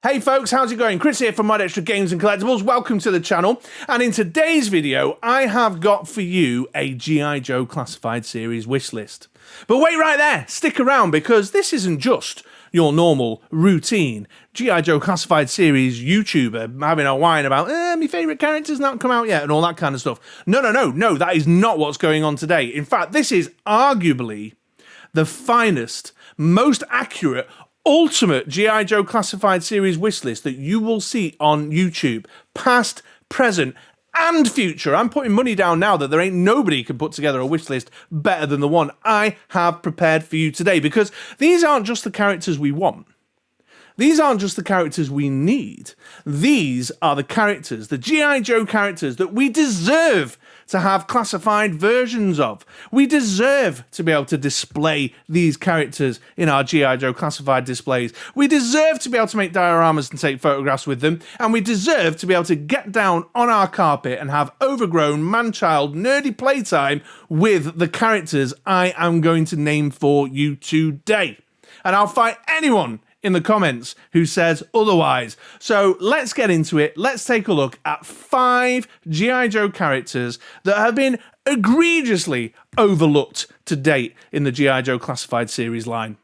Hey folks, how's it going? Chris here from MoDXtra Games and Collectibles. Welcome to the channel. And in today's video, I have got for you a G.I. Joe Classified Series wishlist. But wait right there, stick around, because this isn't just your normal, routine G.I. Joe Classified Series YouTuber having a whine about, my favourite character's not come out yet and all that kind of stuff. No, that is not what's going on today. In fact, this is arguably the finest, most accurate, ultimate G.I. Joe Classified Series wishlist that you will see on YouTube, past, present, and future. I'm putting money down now that there ain't nobody can put together a wishlist better than the one I have prepared for you today, because these aren't just the characters we want. These aren't just the characters we need. These are the characters, the G.I. Joe characters that we deserve to have classified versions of. We deserve to be able to display these characters in our G.I. Joe classified displays. We deserve to be able to make dioramas and take photographs with them. And we deserve to be able to get down on our carpet and have overgrown, man-child, nerdy playtime with the characters I am going to name for you today. And I'll fight anyone in the comments who says otherwise. So let's get into it. Let's take a look at 5 G.I. Joe characters that have been egregiously overlooked to date in the G.I. Joe Classified Series line.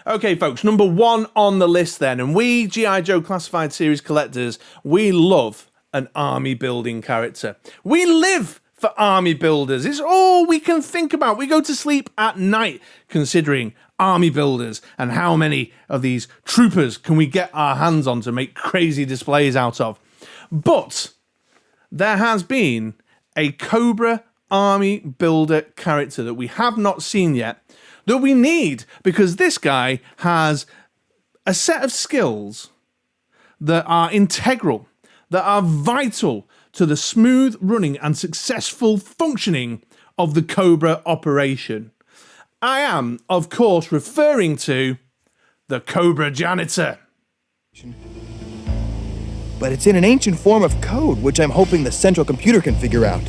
Okay, folks, number 1 on the list then, and we G.I. Joe Classified Series collectors, we love an army building character. We live for army builders. It's all we can think about. We go to sleep at night considering army builders and how many of these troopers can we get our hands on to make crazy displays out of. But there has been a Cobra army builder character that we have not seen yet that we need, because this guy has a set of skills that are integral, that are vital to the smooth running and successful functioning of the Cobra operation. I am, of course, referring to the Cobra Janitor. But it's in an ancient form of code, which I'm hoping the central computer can figure out.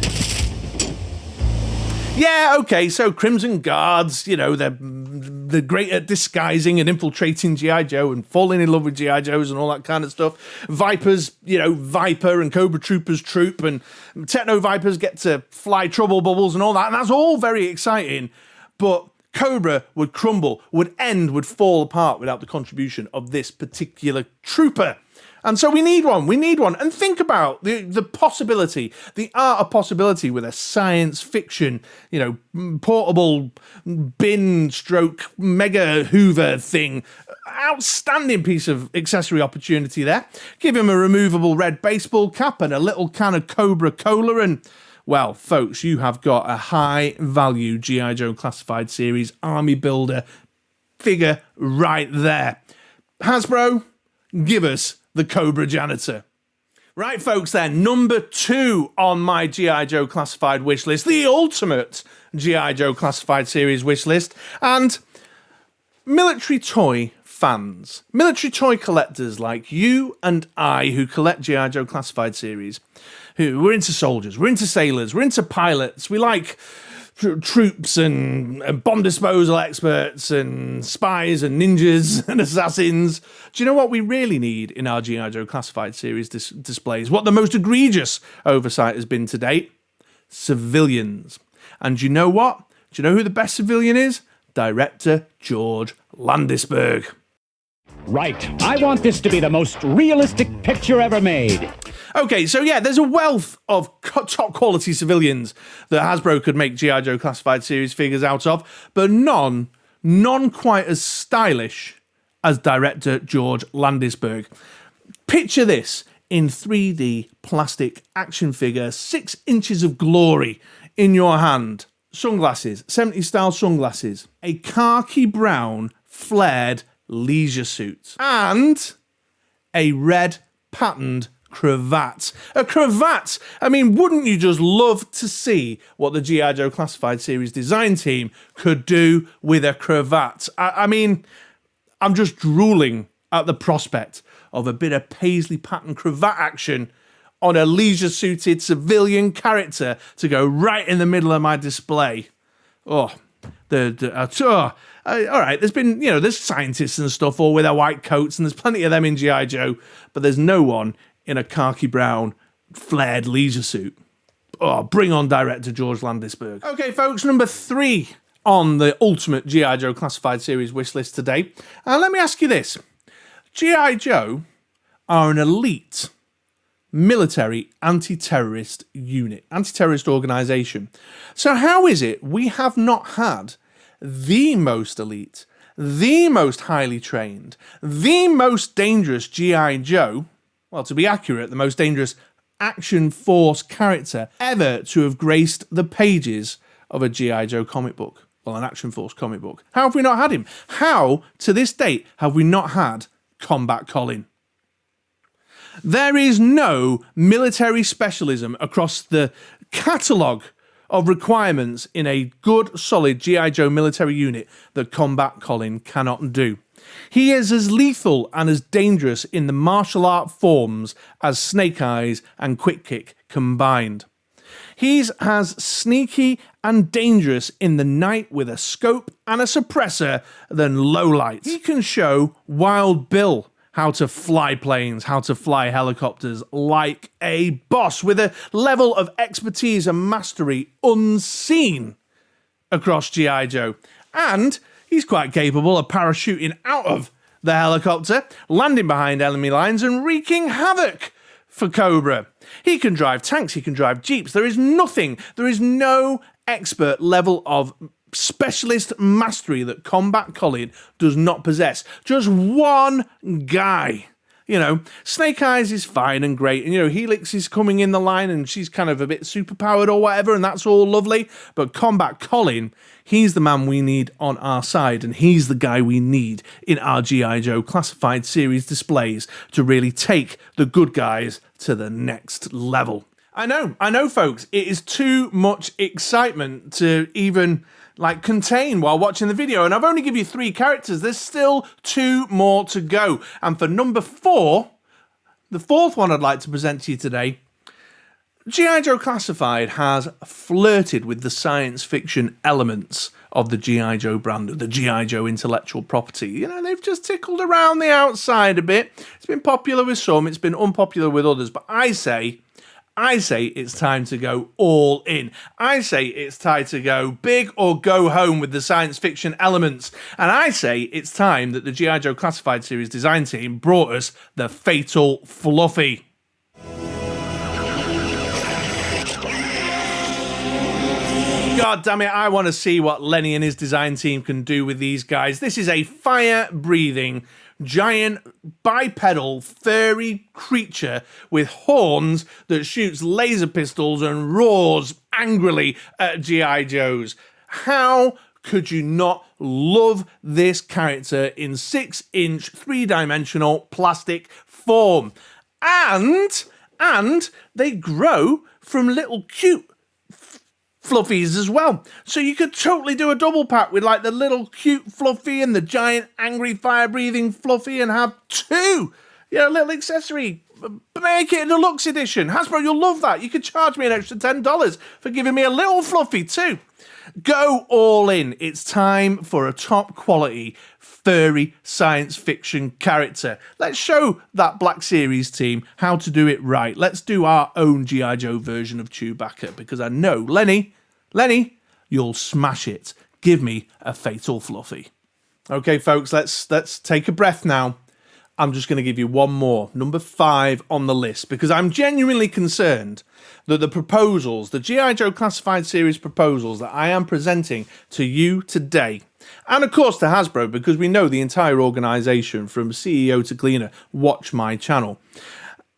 Yeah, okay, so Crimson Guards, you know, they're great at disguising and infiltrating G.I. Joe and falling in love with G.I. Joes and all that kind of stuff. Vipers, you know, Viper and Cobra Troopers troop, and Techno Vipers get to fly trouble bubbles and all that, and that's all very exciting, but Cobra would crumble, would end, would fall apart without the contribution of this particular trooper. And so we need one. And think about the possibility, the art of possibility with a science fiction, you know, portable bin stroke mega hoover thing. Outstanding piece of accessory opportunity there. Give him a removable red baseball cap and a little can of Cobra Cola, and well, folks, you have got a high-value G.I. Joe Classified Series army builder figure right there. Hasbro, give us the Cobra Janitor. Right, folks, then, number 2 on my G.I. Joe Classified wishlist, the ultimate G.I. Joe Classified Series wishlist, and military toy fans, military toy collectors like you and I who collect G.I. Joe Classified Series, we're into soldiers, we're into sailors, we're into pilots, we like troops and bomb disposal experts and spies and ninjas and assassins. Do you know what we really need in our G.I. Joe Classified Series displays? What the most egregious oversight has been to date? Civilians. And you know what? Do you know who the best civilian is? Director George Landisberg. Right. I want this to be the most realistic picture ever made. Okay, so yeah, there's a wealth of top quality civilians that Hasbro could make G.I. Joe Classified Series figures out of, but none quite as stylish as director George Landisberg. Picture this in 3D plastic action figure, 6 inches of glory in your hand. Sunglasses, 70s style sunglasses, a khaki brown flared leisure suit, and a red patterned cravat. A cravat! I mean, wouldn't you just love to see what the G.I. Joe Classified Series design team could do with a cravat? I mean, I'm just drooling at the prospect of a bit of paisley pattern cravat action on a leisure-suited civilian character to go right in the middle of my display. Oh, All right, there's been, there's scientists and stuff all with their white coats, and there's plenty of them in G.I. Joe, but there's no one in a khaki brown flared leisure suit. Oh, bring on director George Landisberg. Okay, folks, number 3 on the ultimate G.I. Joe Classified Series wish list today. And let me ask you this. G.I. Joe are an elite military anti-terrorist unit, anti-terrorist organisation. So how is it we have not had the most elite, the most highly trained, the most dangerous G.I. Joe, well, to be accurate, the most dangerous action force character ever to have graced the pages of a G.I. Joe comic book? Well, an action force comic book. How have we not had him? How, to this date, have we not had Combat Colin? There is no military specialism across the catalogue of requirements in a good, solid G.I. Joe military unit that Combat Colin cannot do. He is as lethal and as dangerous in the martial art forms as Snake Eyes and Quick Kick combined. He's as sneaky and dangerous in the night with a scope and a suppressor than Lowlight. He can show Wild Bill how to fly planes, how to fly helicopters like a boss with a level of expertise and mastery unseen across G.I. Joe. And he's quite capable of parachuting out of the helicopter, landing behind enemy lines and wreaking havoc for Cobra. He can drive tanks, he can drive jeeps. There is no expert level of specialist mastery that Combat Colin does not possess. Just one guy. Snake Eyes is fine and great, and Helix is coming in the line and she's kind of a bit superpowered or whatever, and that's all lovely, but Combat Colin, he's the man we need on our side, and he's the guy we need in our G.I. Joe Classified Series displays to really take the good guys to the next level. I know, folks, it is too much excitement to even contain while watching the video, and I've only given you 3 characters. There's still 2 more to go. And for number 4, the 4th one I'd like to present to you today, G.I. Joe Classified has flirted with the science fiction elements of the G.I. Joe brand, of the G.I. Joe intellectual property. They've just tickled around the outside a bit. It's been popular with some, it's been unpopular with others, but I say it's time to go all in. I say it's time to go big or go home with the science fiction elements. And I say it's time that the G.I. Joe Classified Series design team brought us the Fatal Fluffy. God damn it, I want to see what Lenny and his design team can do with these guys. This is a fire-breathing, giant, bipedal, furry creature with horns that shoots laser pistols and roars angrily at G.I. Joes. How could you not love this character in 6-inch, 3-dimensional plastic form? And they grow from little cute fluffies as well. So you could totally do a double pack with the little cute fluffy and the giant angry fire breathing fluffy and have 2, little accessory. Make it a deluxe edition. Hasbro, you'll love that. You could charge me an extra $10 for giving me a little fluffy too. Go all in. It's time for a top quality furry science fiction character. Let's show that Black Series team how to do it right. Let's do our own G.I. Joe version of Chewbacca, because I know, Lenny, you'll smash it. Give me a Fatal Fluffy. Okay, folks, let's take a breath now. I'm just going to give you one more, number 5 on the list, because I'm genuinely concerned that the proposals, the G.I. Joe Classified Series proposals that I am presenting to you today, and of course to Hasbro, because we know the entire organisation from CEO to cleaner watch my channel.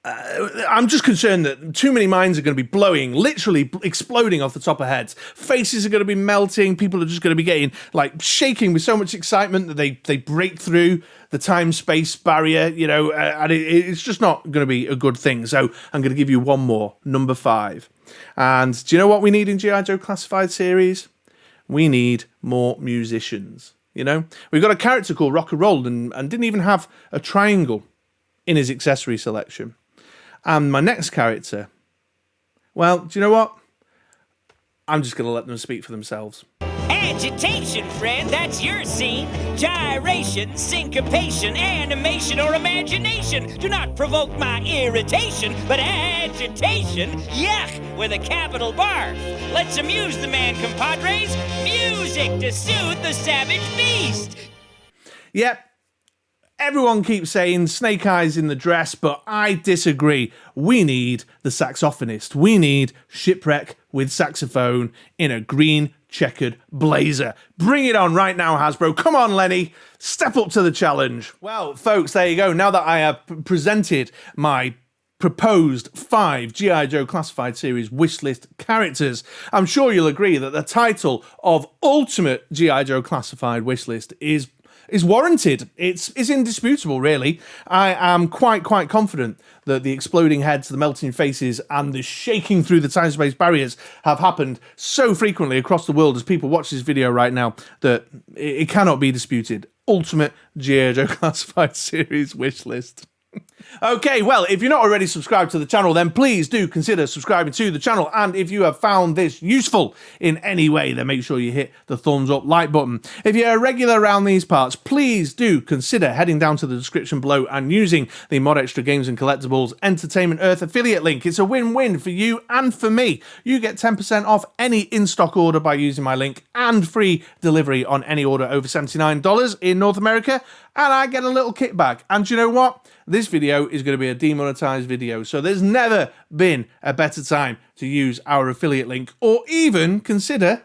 I'm just concerned that too many minds are going to be blowing, literally exploding off the top of heads. Faces are going to be melting. People are just going to be getting shaking with so much excitement that they break through the time-space barrier, and it's just not going to be a good thing. So I'm going to give you one more, number 5. And do you know what we need in G.I. Joe Classified Series? We need more musicians. We've got a character called Rock and Roll and didn't even have a triangle in his accessory selection. And my next character, well, do you know what? I'm just going to let them speak for themselves. Agitation, friend, that's your scene. Gyration, syncopation, animation, or imagination. Do not provoke my irritation, but agitation, yuck, with a capital barf. Let's amuse the man, compadres. Music to soothe the savage beast. Yep. Everyone keeps saying Snake Eyes in the dress, but I disagree. We need the saxophonist. We need Shipwreck with saxophone in a green checkered blazer. Bring it on right now, Hasbro. Come on, Lenny. Step up to the challenge. Well, folks, there you go. Now that I have presented my proposed 5 G.I. Joe Classified Series wishlist characters, I'm sure you'll agree that the title of Ultimate G.I. Joe Classified Wishlist is warranted. It's indisputable, really. I am quite confident that the exploding heads, the melting faces, and the shaking through the time-space barriers have happened so frequently across the world as people watch this video right now that it cannot be disputed. Ultimate G.I. Joe Classified Series wishlist. Okay, well, if you're not already subscribed to the channel, then please do consider subscribing to the channel. And if you have found this useful in any way, then make sure you hit the thumbs up like button. If you're a regular around these parts, please do consider heading down to the description below and using the MoDXtra Games and Collectibles Entertainment Earth affiliate link. It's a win-win for you and for me. You get 10% off any in-stock order by using my link and free delivery on any order over $79 in North America. And I get a little kickback. And you know what? This video is going to be a demonetized video, so there's never been a better time to use our affiliate link, or even consider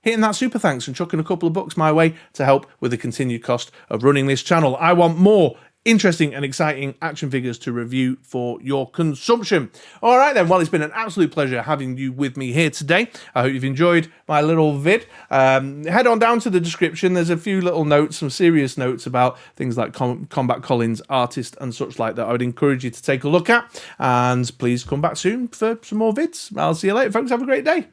hitting that super thanks and chucking a couple of bucks my way to help with the continued cost of running this channel. I want more interesting and exciting action figures to review for your consumption. All right then, well, it's been an absolute pleasure having you with me here today. I hope you've enjoyed my little vid. Head on down to the description. There's a few little notes, some serious notes about things like Combat Colin's artist and such like that I would encourage you to take a look at. And please come back soon for some more vids. I'll see you later, folks. Have a great day.